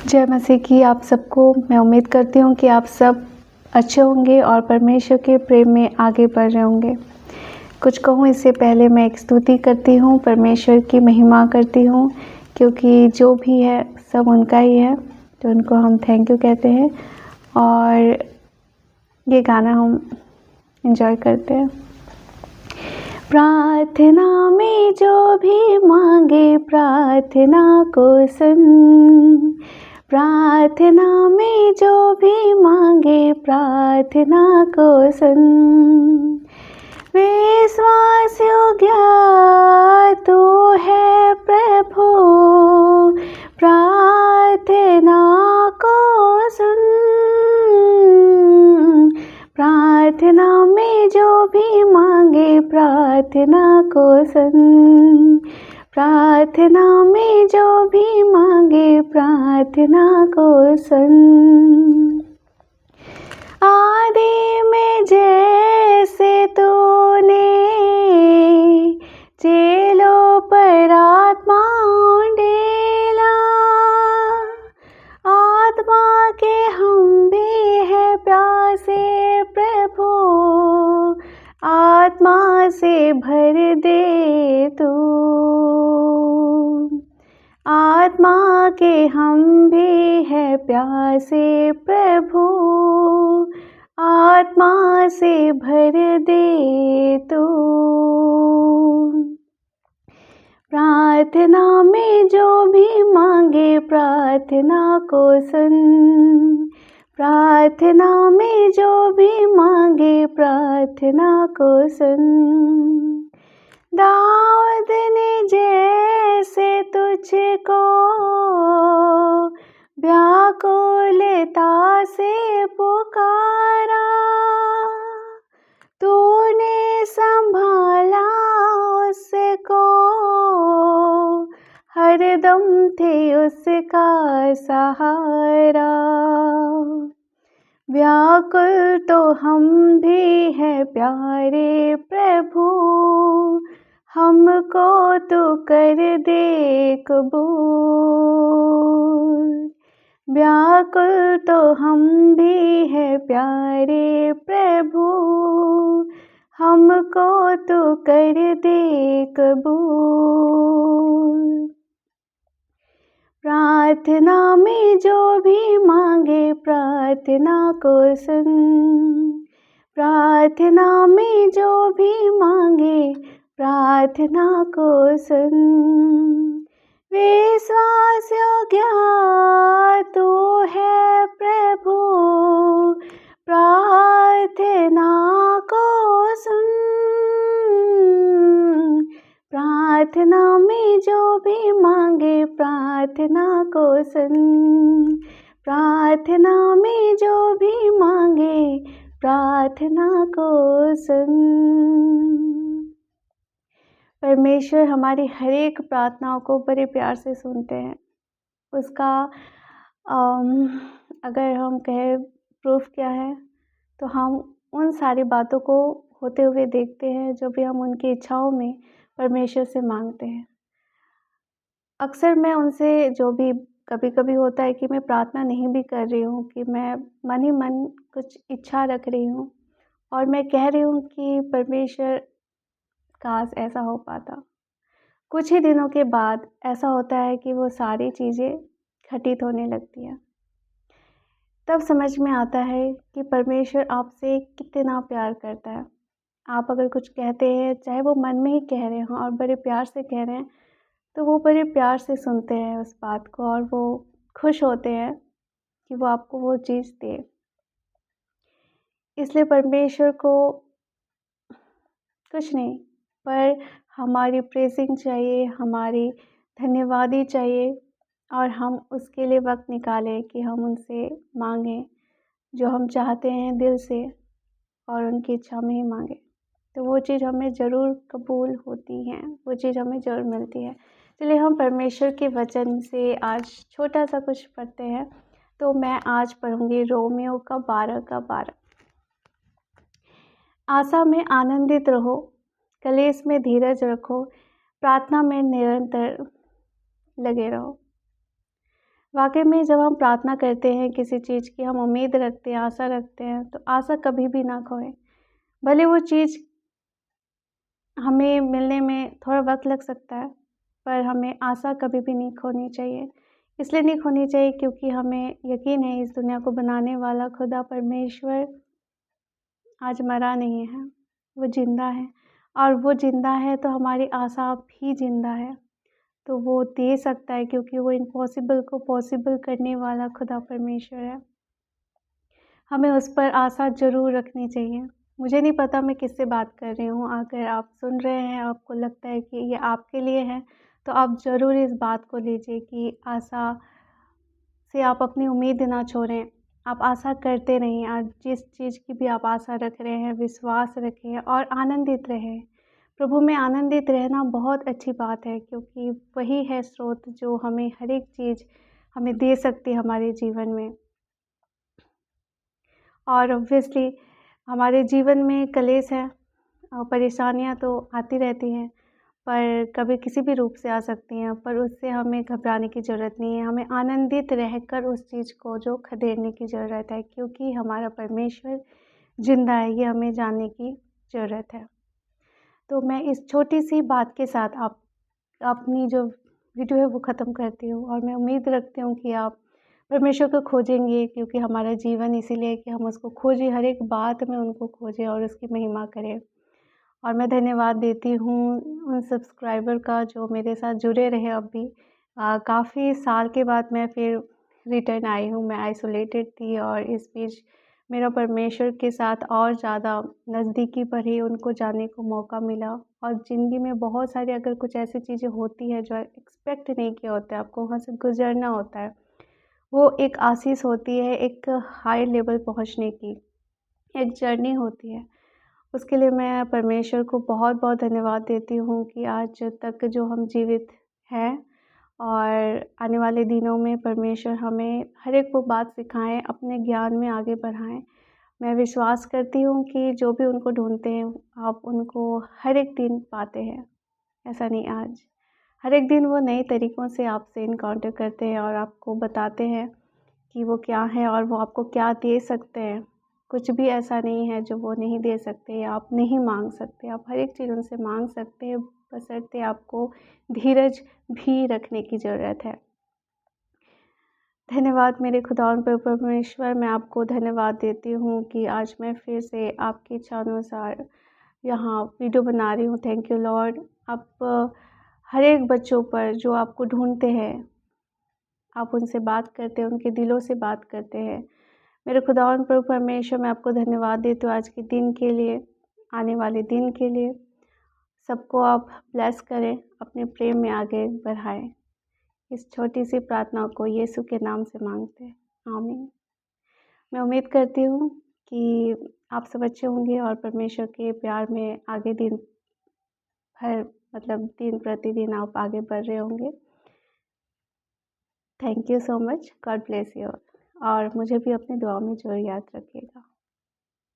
जय मसीह की आप सबको। मैं उम्मीद करती हूँ कि आप सब अच्छे होंगे और परमेश्वर के प्रेम में आगे बढ़ रहे होंगे। कुछ कहूँ इससे पहले मैं एक स्तुति करती हूँ, परमेश्वर की महिमा करती हूँ, क्योंकि जो भी है सब उनका ही है, तो उनको हम थैंक यू कहते हैं और ये गाना हम एंजॉय करते हैं। प्रार्थना में जो भी मांगे प्रार्थना को सुन, प्रार्थना में जो भी मांगे प्रार्थना को सुन। विश्वास योग्य तू है प्रभु, प्रार्थना को सुन। प्रार्थना में जो भी मांगे प्रार्थना को सुन, प्रार्थना में जो भी मांगे प्रार्थना को सुन। आदि में जैसे तूने चेलों पर आत्मा उंडेला, आत्मा के हम भी है प्यासे प्रभु, आत्मा से भर दे तू। आत्मा के हम भी है प्यासे प्रभु, आत्मा से भर दे तू। प्रार्थना में जो भी मांगे प्रार्थना को सुन, प्रार्थना में जो भी मांगे प्रार्थना को सुन। दाऊद ने जैसे तुझको व्याकुलता से पुकारा, तूने संभाला उसको, हरदम थे उसका सहारा। व्याकुल तो हम भी है प्यारे प्रभु, हमको तू कर दे कबूल। व्याकुल तो हम भी है प्यारे प्रभु, हमको तू कर दे कबूल। प्रार्थना में जो भी मांगे प्रार्थना को सुन, प्रार्थना में जो भी मांगे प्रार्थना को सुन। विश्वास योग्य तू है प्रभु, प्रार्थना को सुन। प्रार्थना में जो भी मांगे प्रार्थना को सुन, प्रार्थना में जो भी मांगे प्रार्थना को सुन। परमेश्वर हमारी हर एक प्रार्थनाओं को बड़े प्यार से सुनते हैं। उसका अगर हम कहें प्रूफ क्या है, तो हम उन सारी बातों को होते हुए देखते हैं जो भी हम उनकी इच्छाओं में परमेश्वर से मांगते हैं। अक्सर मैं उनसे जो भी कभी कभी होता है कि मैं प्रार्थना नहीं भी कर रही हूँ, कि मैं मन ही मन कुछ इच्छा रख रही हूँ और मैं कह रही हूँ कि परमेश्वर काश ऐसा हो पाता। कुछ ही दिनों के बाद ऐसा होता है कि वो सारी चीज़ें घटित होने लगती हैं। तब समझ में आता है कि परमेश्वर आपसे कितना प्यार करता है। आप अगर कुछ कहते हैं, चाहे वो मन में ही कह रहे हों और बड़े प्यार से कह रहे हैं, तो वो बड़े प्यार से सुनते हैं उस बात को और वो खुश होते हैं कि वो आपको वो चीज़ दे। इसलिए परमेश्वर को कुछ नहीं, पर हमारी प्रेज़िंग चाहिए, हमारी धन्यवादी चाहिए और हम उसके लिए वक्त निकालें कि हम उनसे मांगें जो हम चाहते हैं दिल से और उनकी इच्छा में ही मांगें, तो वो चीज़ हमें ज़रूर कबूल होती है, वो चीज़ हमें ज़रूर मिलती है। चलिए हम परमेश्वर के वचन से आज छोटा सा कुछ पढ़ते हैं। तो मैं आज पढ़ूँगी रोमियो का 12 आशा में आनंदित रहो, कलेश में धीरज रखो, प्रार्थना में निरंतर लगे रहो। वाक़ई में जब हम प्रार्थना करते हैं किसी चीज़ की, हम उम्मीद रखते हैं, आशा रखते हैं, तो आशा कभी भी ना खोएँ। भले वो चीज़ हमें मिलने में थोड़ा वक़्त लग सकता है, पर हमें आशा कभी भी नहीं खोनी चाहिए। इसलिए नहीं खोनी चाहिए क्योंकि हमें यकीन है इस दुनिया को बनाने वाला खुदा परमेश्वर आज मरा नहीं है, वो ज़िंदा है, और वो ज़िंदा है तो हमारी आशा भी ज़िंदा है। तो वो दे सकता है क्योंकि वो इम्पॉसिबल को पॉसिबल करने वाला खुदा परमेश्वर है। हमें उस पर आशा ज़रूर रखनी चाहिए। मुझे नहीं पता मैं किससे बात कर रही हूँ, अगर आप सुन रहे हैं, आपको लगता है कि ये आपके लिए है, तो आप ज़रूर इस बात को लीजिए कि आशा से आप अपनी उम्मीद ना छोड़ें। आप आशा करते रहिए, आज जिस चीज़ की भी आप आशा रख रहे हैं, विश्वास रखें और आनंदित रहें। प्रभु में आनंदित रहना बहुत अच्छी बात है क्योंकि वही है स्रोत जो हमें हर एक चीज़ हमें दे सकती है हमारे जीवन में। और ऑब्वियसली हमारे जीवन में कलेश है और परेशानियाँ तो आती रहती हैं, पर कभी किसी भी रूप से आ सकती हैं, पर उससे हमें घबराने की ज़रूरत नहीं है। हमें आनंदित रहकर उस चीज़ को जो खदेड़ने की ज़रूरत है क्योंकि हमारा परमेश्वर ज़िंदा है, ये हमें जानने की ज़रूरत है। तो मैं इस छोटी-सी बात के साथ आप अपनी जो वीडियो है वो ख़त्म करती हूँ और मैं उम्मीद रखती हूँ कि आप परमेश्वर को खोजेंगे क्योंकि हमारा जीवन इसीलिए है कि हम उसको खोजें, हर एक बात में उनको खोजें और उसकी महिमा करें। और मैं धन्यवाद देती हूँ उन सब्सक्राइबर का जो मेरे साथ जुड़े रहे अब भी। काफ़ी साल के बाद मैं फिर रिटर्न आई हूँ, मैं आइसोलेटेड थी और इस बीच मेरा परमेश्वर के साथ और ज़्यादा नज़दीकी बढ़ी, उनको जानने को मौका मिला। और ज़िंदगी में बहुत सारी अगर कुछ ऐसी चीज़ें होती हैं जो एक्सपेक्ट नहीं किया होता है, आपको वहाँ से गुज़रना होता है, वो एक आशीष होती है, एक हाई लेवल पहुँचने की, एक जर्नी होती है। उसके लिए मैं परमेश्वर को बहुत-बहुत धन्यवाद देती हूँ कि आज तक जो हम जीवित हैं और आने वाले दिनों में परमेश्वर हमें हर एक वो बात सिखाएँ, अपने ज्ञान में आगे बढ़ाएँ। मैं विश्वास करती हूँ कि जो भी उनको ढूँढते हैं, आप उनको हर एक दिन पाते हैं, ऐसा नहीं आज। हर एक दिन वो नए तरीक़ों से आपसे एनकाउंटर करते हैं और आपको बताते हैं कि वो क्या है और वो आपको क्या दे सकते हैं। कुछ भी ऐसा नहीं है जो वो नहीं दे सकते या आप नहीं माँग सकते। आप हर एक चीज़ उनसे माँग सकते हैं, बशर्ते आपको धीरज भी रखने की ज़रूरत है। धन्यवाद मेरे खुदावंद प्रभु परमेश्वर, मैं आपको धन्यवाद देती हूँ कि आज मैं फिर से आपकी इच्छानुसार यहाँ वीडियो बना रही हूँ। Thank you Lord. आप हर एक बच्चों पर जो आपको ढूँढते हैं, आप उनसे बात करते हैं, उनके दिलों से बात करते हैं। मेरे खुदावंद प्रभु परमेश्वर, मैं आपको धन्यवाद देती हूँ आज के दिन के लिए, आने वाले दिन के लिए। सबको आप ब्लेस करें, अपने प्रेम में आगे बढ़ाएँ। इस छोटी-सी प्रार्थना को यीशु के नाम से माँगते हैं। आमीन। मैं उम्मीद करती हूँ कि आप सब अच्छे होंगे और परमेश्वर के प्यार में आगे दिन भर मतलब दिन प्रतिदिन आप आगे बढ़ रहे होंगे। Thank you so much. God bless you और मुझे भी अपनी दुआ में ज़रूर याद रखिएगा।